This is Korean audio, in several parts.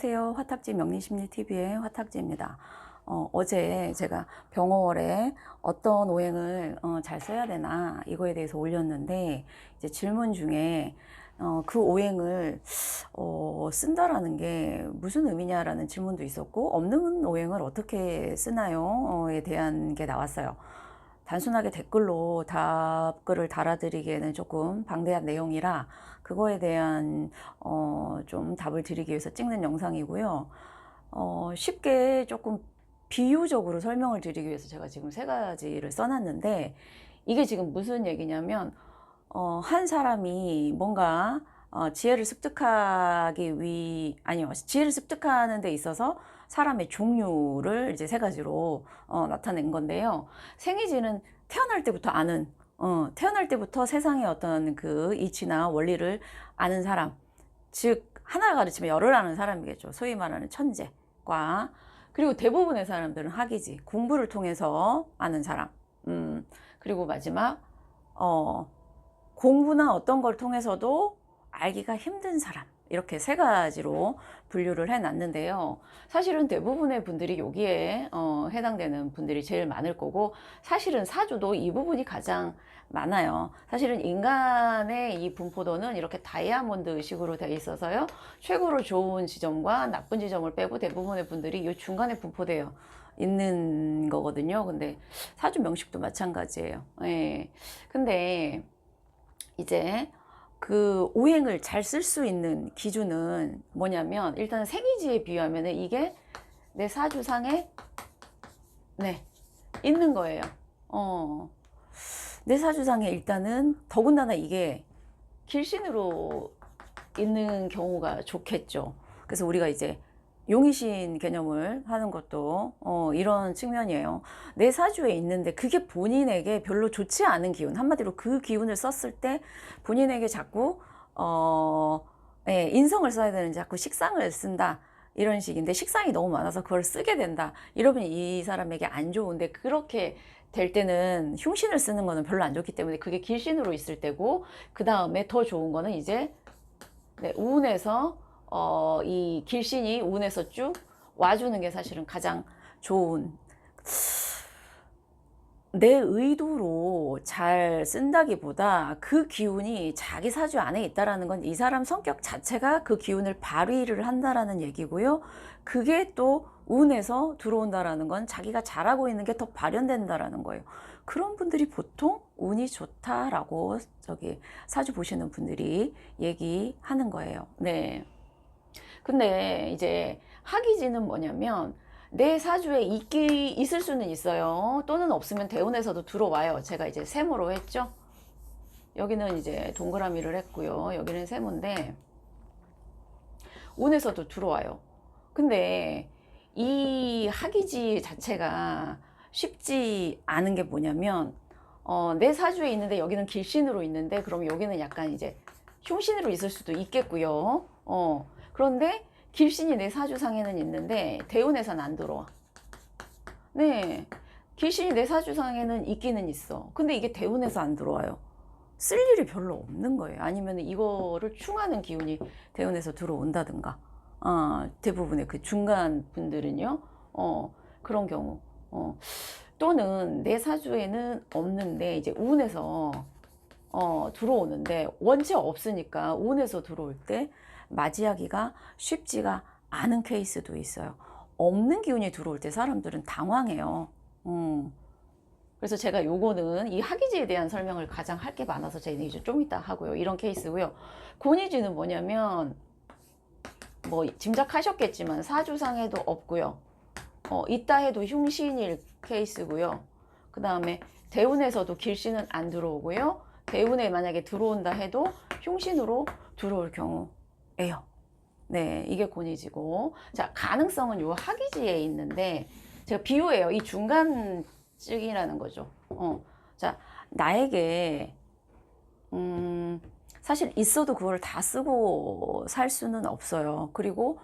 안녕하세요. 화탁지 명리심리TV의 화탁지입니다. 어제 제가 병어월에 어떤 오행을 잘 써야 되나 이거에 대해서 올렸는데, 이제 질문 중에 그 오행을 쓴다라는 게 무슨 의미냐라는 질문도 있었고, 없는 오행을 어떻게 쓰나요? 에 대한 게 나왔어요. 단순하게 댓글로 답글을 달아드리기에는 조금 방대한 내용이라 그거에 대한 좀 답을 드리기 위해서 찍는 영상이고요. 쉽게 조금 비유적으로 설명을 드리기 위해서 제가 지금 세 가지를 써놨는데, 이게 지금 무슨 얘기냐면 한 사람이 뭔가 지혜를 지혜를 습득하는 데 있어서 사람의 종류를 이제 세 가지로 나타낸 건데요. 생이지는 태어날 때부터 태어날 때부터 세상의 어떤 그 이치나 원리를 아는 사람, 즉 하나 가르치면 열을 아는 사람이겠죠. 소위 말하는 천재과. 그리고 대부분의 사람들은 학이지, 공부를 통해서 아는 사람. 그리고 마지막 공부나 어떤 걸 통해서도 알기가 힘든 사람, 이렇게 세 가지로 분류를 해놨는데요. 사실은 대부분의 분들이 여기에 해당되는 분들이 제일 많을 거고, 사실은 사주도 이 부분이 가장 많아요. 사실은 인간의 이 분포도는 이렇게 다이아몬드 식으로 되어 있어서요, 최고로 좋은 지점과 나쁜 지점을 빼고 대부분의 분들이 이 중간에 분포되어 있는 거거든요. 근데 사주 명식도 마찬가지예요. 예. 근데 이제 그 오행을 잘 쓸 수 있는 기준은 뭐냐면, 일단 생이지에 비유하면 이게 내 사주상에 있는 거예요. 내 사주상에 일단은 더군다나 이게 길신으로 있는 경우가 좋겠죠. 그래서 우리가 이제 용의신 개념을 하는 것도 이런 측면이에요. 내 사주에 있는데 그게 본인에게 별로 좋지 않은 기운, 한마디로 그 기운을 썼을 때 본인에게 자꾸 인성을 써야 되는지 자꾸 식상을 쓴다, 이런 식인데, 식상이 너무 많아서 그걸 쓰게 된다, 이러면 이 사람에게 안 좋은데, 그렇게 될 때는 흉신을 쓰는 거는 별로 안 좋기 때문에 그게 길신으로 있을 때고, 그 다음에 더 좋은 거는 이제 운에서 이 길신이 운에서 쭉 와주는 게 사실은 가장 좋은, 내 의도로 잘 쓴다기보다 그 기운이 자기 사주 안에 있다라는 건 이 사람 성격 자체가 그 기운을 발휘를 한다라는 얘기고요. 그게 또 운에서 들어온다라는 건 자기가 잘하고 있는 게 더 발현된다라는 거예요. 그런 분들이 보통 운이 좋다라고 저기 사주 보시는 분들이 얘기하는 거예요. 네. 근데 이제 학이지는 뭐냐면, 내 사주에 있을 수는 있어요. 또는 없으면 대운에서도 들어와요. 제가 이제 세모로 했죠. 여기는 이제 동그라미를 했고요. 여기는 세모인데 운에서도 들어와요. 근데 이 학이지 자체가 쉽지 않은 게 뭐냐면, 내 사주에 있는데 여기는 길신으로 있는데, 그럼 여기는 약간 이제 흉신으로 있을 수도 있겠고요. 그런데 길신이 내 사주상에는 있는데 대운에서는 안 들어와. 네, 길신이 내 사주상에는 있기는 있어. 근데 이게 대운에서 안 들어와요. 쓸 일이 별로 없는 거예요. 아니면 이거를 충하는 기운이 대운에서 들어온다든가. 대부분의 그 중간 분들은요, 그런 경우. 또는 내 사주에는 없는데 이제 운에서 들어오는데, 원체 없으니까 운에서 들어올 때 맞이하기가 쉽지가 않은 케이스도 있어요. 없는 기운이 들어올 때 사람들은 당황해요. 그래서 제가 요거는 이 학이지에 대한 설명을 가장 할 게 많아서 제가 이제 좀 이따 하고요. 이런 케이스고요. 곤이지는 뭐냐면, 뭐 짐작하셨겠지만 사주상에도 없고요. 있다 해도 흉신일 케이스고요. 그 다음에 대운에서도 길신은 안 들어오고요. 대운에 만약에 들어온다 해도 흉신으로 들어올 경우예요. 네, 이게 곤이지고. 자, 가능성은 요 학이지에 있는데, 제가 비유해요. 이 중간쯤이라는 거죠. 자, 나에게 사실 있어도 그걸 다 쓰고 살 수는 없어요. 그리고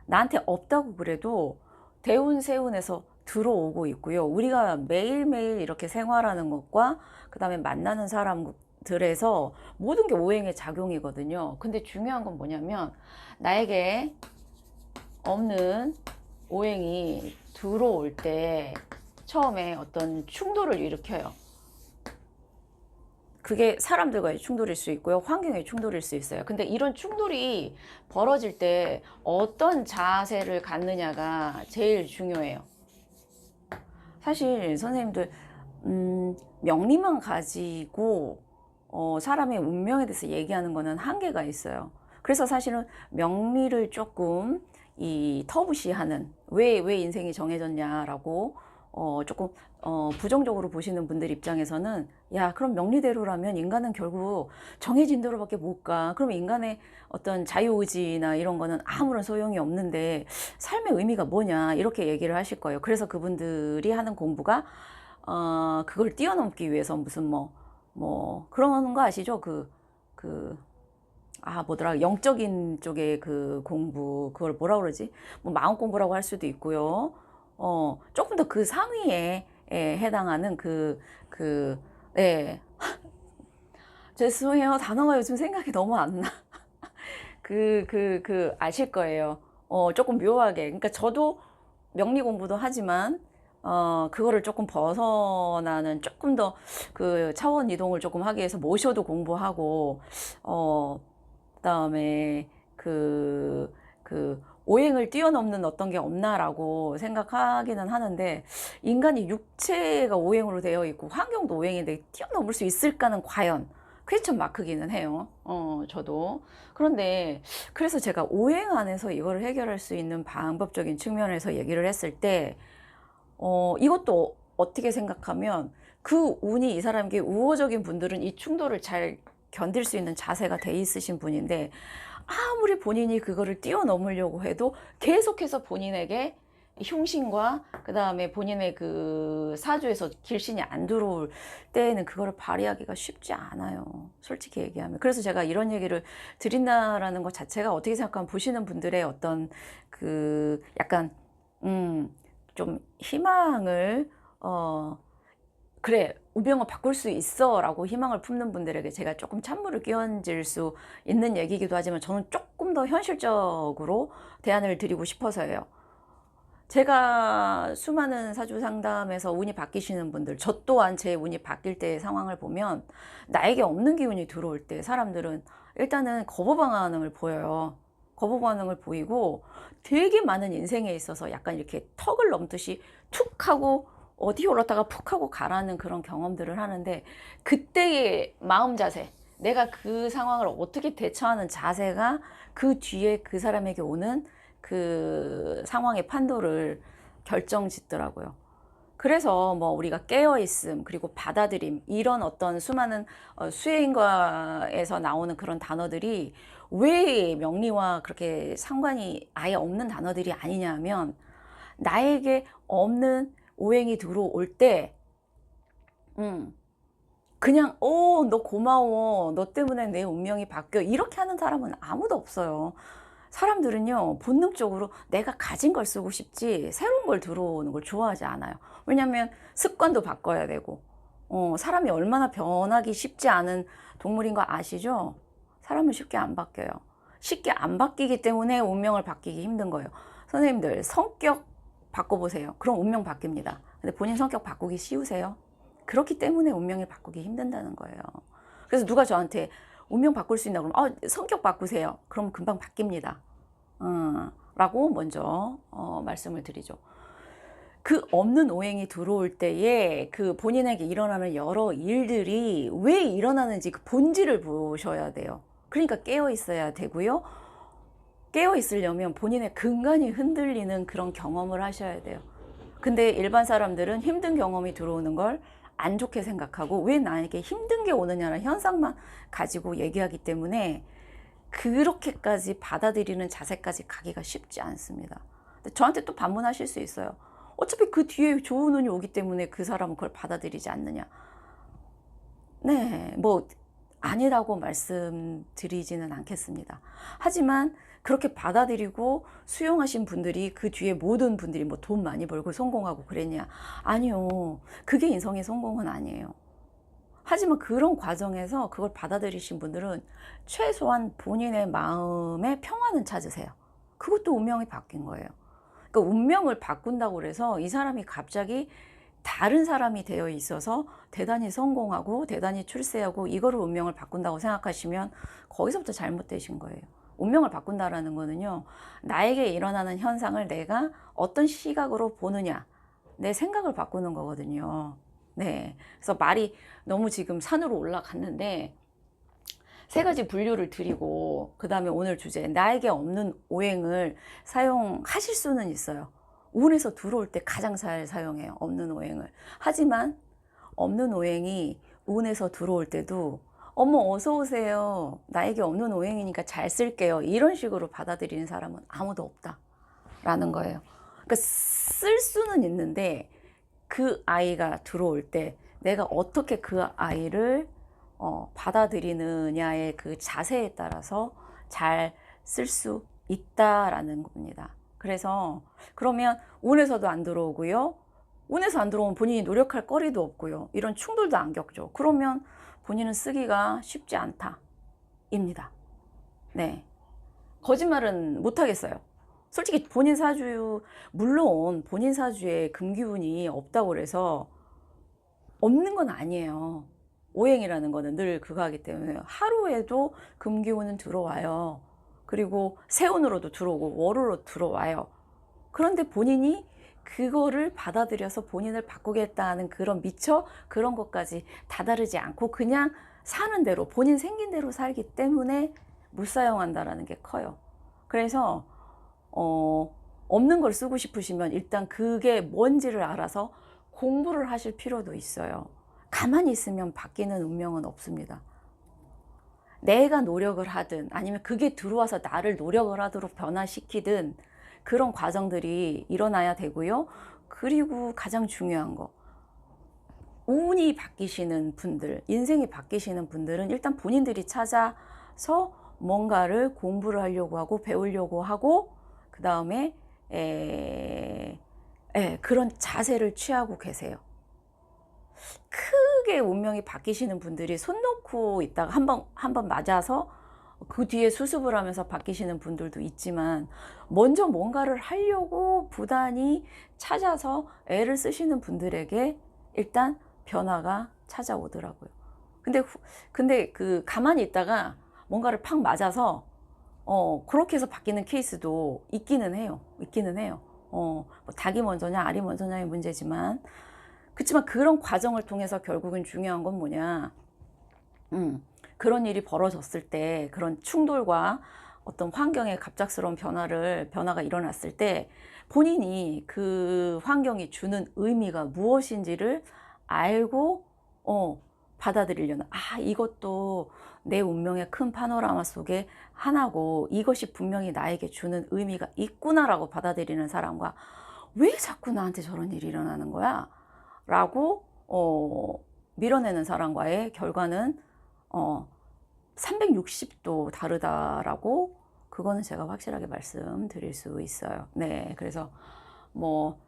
나한테 없다고 그래도 대운 세운에서 들어오고 있고요. 우리가 매일매일 이렇게 생활하는 것과 그 다음에 만나는 사람들에서 모든 게 오행의 작용이거든요. 근데 중요한 건 뭐냐면, 나에게 없는 오행이 들어올 때 처음에 어떤 충돌을 일으켜요. 그게 사람들과의 충돌일 수 있고요. 환경의 충돌일 수 있어요. 근데 이런 충돌이 벌어질 때 어떤 자세를 갖느냐가 제일 중요해요. 사실 선생님들 명리만 가지고 사람의 운명에 대해서 얘기하는 거는 한계가 있어요. 그래서 사실은 명리를 조금 터부시하는 왜 인생이 정해졌냐라고 조금 부정적으로 보시는 분들 입장에서는 야, 그럼 명리대로라면 인간은 결국 정해진 대로밖에 못 가. 그럼 인간의 어떤 자유의지나 이런 거는 아무런 소용이 없는데 삶의 의미가 뭐냐 이렇게 얘기를 하실 거예요. 그래서 그분들이 하는 공부가 그걸 뛰어넘기 위해서 무슨 그런 거 아시죠? 뭐더라, 영적인 쪽의 그 공부, 그걸 뭐라 그러지? 마음 공부라고 할 수도 있고요. 조금 더 그 상위에 해당하는 예. 죄송해요. 단어가 요즘 생각이 너무 안 나. 아실 거예요. 조금 묘하게. 그러니까 저도 명리 공부도 하지만, 그거를 조금 벗어나는 조금 더 그 차원 이동을 조금 하기 위해서 모셔도 공부하고, 그다음에 오행을 뛰어넘는 어떤 게 없나라고 생각하기는 하는데, 인간이 육체가 오행으로 되어 있고 환경도 오행인데 뛰어넘을 수 있을까는 과연 퀘스천 마크기는 해요. 저도. 그런데 그래서 제가 오행 안에서 이걸 해결할 수 있는 방법적인 측면에서 얘기를 했을 때 이것도 어떻게 생각하면 그 운이 이 사람에게 우호적인 분들은 이 충돌을 잘 견딜 수 있는 자세가 돼 있으신 분인데, 아무리 본인이 그거를 뛰어넘으려고 해도 계속해서 본인에게 흉신과 그 다음에 본인의 그 사주에서 길신이 안 들어올 때에는 그거를 발휘하기가 쉽지 않아요. 솔직히 얘기하면. 그래서 제가 이런 얘기를 드린다라는 것 자체가 어떻게 생각하면 보시는 분들의 어떤 약간 좀 희망을 그래, 운명을 바꿀 수 있어 라고 희망을 품는 분들에게 제가 조금 찬물을 끼얹을 수 있는 얘기이기도 하지만, 저는 조금 더 현실적으로 대안을 드리고 싶어서예요. 제가 수많은 사주 상담에서 운이 바뀌시는 분들, 저 또한 제 운이 바뀔 때의 상황을 보면 나에게 없는 기운이 들어올 때 사람들은 일단은 거부 반응을 보여요. 거부 반응을 보이고 되게 많은 인생에 있어서 약간 이렇게 턱을 넘듯이 툭 하고 어디 올랐다가 푹 하고 가라는 그런 경험들을 하는데, 그때의 마음 자세, 내가 그 상황을 어떻게 대처하는 자세가 그 뒤에 그 사람에게 오는 그 상황의 판도를 결정짓더라고요. 그래서 우리가 깨어있음, 그리고 받아들임, 이런 어떤 수많은 수행과에서 나오는 그런 단어들이 왜 명리와 그렇게 상관이 아예 없는 단어들이 아니냐 하면, 나에게 없는 오행이 들어올 때 그냥 너 고마워, 너 때문에 내 운명이 바뀌어, 이렇게 하는 사람은 아무도 없어요. 사람들은요, 본능적으로 내가 가진 걸 쓰고 싶지 새로운 걸 들어오는 걸 좋아하지 않아요. 왜냐면 습관도 바꿔야 되고, 사람이 얼마나 변하기 쉽지 않은 동물인 거 아시죠? 사람은 쉽게 안 바뀌어요. 쉽게 안 바뀌기 때문에 운명을 바뀌기 힘든 거예요. 선생님들, 성격 바꿔보세요. 그럼 운명 바뀝니다. 근데 본인 성격 바꾸기 쉬우세요? 그렇기 때문에 운명을 바꾸기 힘든다는 거예요. 그래서 누가 저한테 운명 바꿀 수 있나 그러면 성격 바꾸세요. 그럼 금방 바뀝니다. 라고 먼저 말씀을 드리죠. 그 없는 오행이 들어올 때에 그 본인에게 일어나는 여러 일들이 왜 일어나는지 그 본질을 보셔야 돼요. 그러니까 깨어 있어야 되고요. 깨어 있으려면 본인의 근간이 흔들리는 그런 경험을 하셔야 돼요. 근데 일반 사람들은 힘든 경험이 들어오는 걸 안 좋게 생각하고, 왜 나에게 힘든 게 오느냐는 현상만 가지고 얘기하기 때문에 그렇게까지 받아들이는 자세까지 가기가 쉽지 않습니다. 근데 저한테 또 반문하실 수 있어요. 어차피 그 뒤에 좋은 운이 오기 때문에 그 사람은 그걸 받아들이지 않느냐. 네, 아니라고 말씀드리지는 않겠습니다. 하지만 그렇게 받아들이고 수용하신 분들이 그 뒤에 모든 분들이 돈 많이 벌고 성공하고 그랬냐? 아니요. 그게 인성의 성공은 아니에요. 하지만 그런 과정에서 그걸 받아들이신 분들은 최소한 본인의 마음의 평화는 찾으세요. 그것도 운명이 바뀐 거예요. 그러니까 운명을 바꾼다고 그래서 이 사람이 갑자기 다른 사람이 되어 있어서 대단히 성공하고 대단히 출세하고 이거를 운명을 바꾼다고 생각하시면 거기서부터 잘못되신 거예요. 운명을 바꾼다라는 거는요, 나에게 일어나는 현상을 내가 어떤 시각으로 보느냐, 내 생각을 바꾸는 거거든요. 네. 그래서 말이 너무 지금 산으로 올라갔는데, 세 가지 분류를 드리고 그 다음에 오늘 주제, 나에게 없는 오행을 사용하실 수는 있어요. 운에서 들어올 때 가장 잘 사용해요, 없는 오행을. 하지만 없는 오행이 운에서 들어올 때도 어머 어서 오세요, 나에게 없는 오행이니까 잘 쓸게요, 이런 식으로 받아들이는 사람은 아무도 없다라는 거예요. 그러니까 쓸 수는 있는데 그 아이가 들어올 때 내가 어떻게 그 아이를 받아들이느냐의 그 자세에 따라서 잘 쓸 수 있다라는 겁니다. 그래서 그러면 운에서도 안 들어오고요, 운에서 안 들어오면 본인이 노력할 거리도 없고요, 이런 충돌도 안 겪죠. 그러면 본인은 쓰기가 쉽지 않다 입니다. 네, 거짓말은 못 하겠어요. 솔직히 본인 사주, 물론 본인 사주에 금기운이 없다고 그래서 없는 건 아니에요. 오행이라는 거는 늘 그거 하기 때문에 하루에도 금기운은 들어와요. 그리고 세운으로도 들어오고 월으로 들어와요. 그런데 본인이 그거를 받아들여서 본인을 바꾸겠다는 그런 미처 그런 것까지 다다르지 않고 그냥 사는 대로 본인 생긴 대로 살기 때문에 못 사용한다라는 게 커요. 그래서 없는 걸 쓰고 싶으시면 일단 그게 뭔지를 알아서 공부를 하실 필요도 있어요. 가만히 있으면 바뀌는 운명은 없습니다. 내가 노력을 하든 아니면 그게 들어와서 나를 노력을 하도록 변화시키든 그런 과정들이 일어나야 되고요. 그리고 가장 중요한 거, 운이 바뀌시는 분들, 인생이 바뀌시는 분들은 일단 본인들이 찾아서 뭔가를 공부를 하려고 하고 배우려고 하고 그 다음에 그런 자세를 취하고 계세요. 크게 운명이 바뀌시는 분들이 손 놓고 있다가 한번 맞아서 그 뒤에 수습을 하면서 바뀌시는 분들도 있지만, 먼저 뭔가를 하려고 부단히 찾아서 애를 쓰시는 분들에게 일단 변화가 찾아오더라고요. 근데 그 가만히 있다가 뭔가를 팍 맞아서 그렇게 해서 바뀌는 케이스도 있기는 해요. 뭐 닭이 먼저냐 알이 먼저냐의 문제지만, 그렇지만 그런 과정을 통해서 결국은 중요한 건 뭐냐, 그런 일이 벌어졌을 때, 그런 충돌과 어떤 환경의 갑작스러운 변화가 일어났을 때 본인이 그 환경이 주는 의미가 무엇인지를 알고 받아들이려는, 이것도 내 운명의 큰 파노라마 속에 하나고 이것이 분명히 나에게 주는 의미가 있구나라고 받아들이는 사람과, 왜 자꾸 나한테 저런 일이 일어나는 거야? 라고 밀어내는 사람과의 결과는 360도 다르다라고, 그거는 제가 확실하게 말씀드릴 수 있어요. 네, 그래서 뭐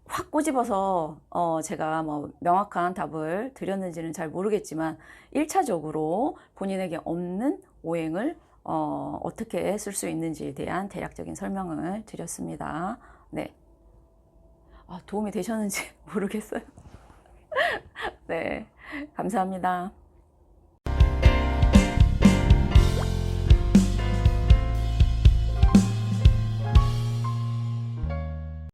확 꼬집어서 제가 뭐 명확한 답을 드렸는지는 잘 모르겠지만 1차적으로 본인에게 없는 오행을 어떻게 쓸 수 있는지에 대한 대략적인 설명을 드렸습니다. 네, 도움이 되셨는지 모르겠어요. 네, 감사합니다.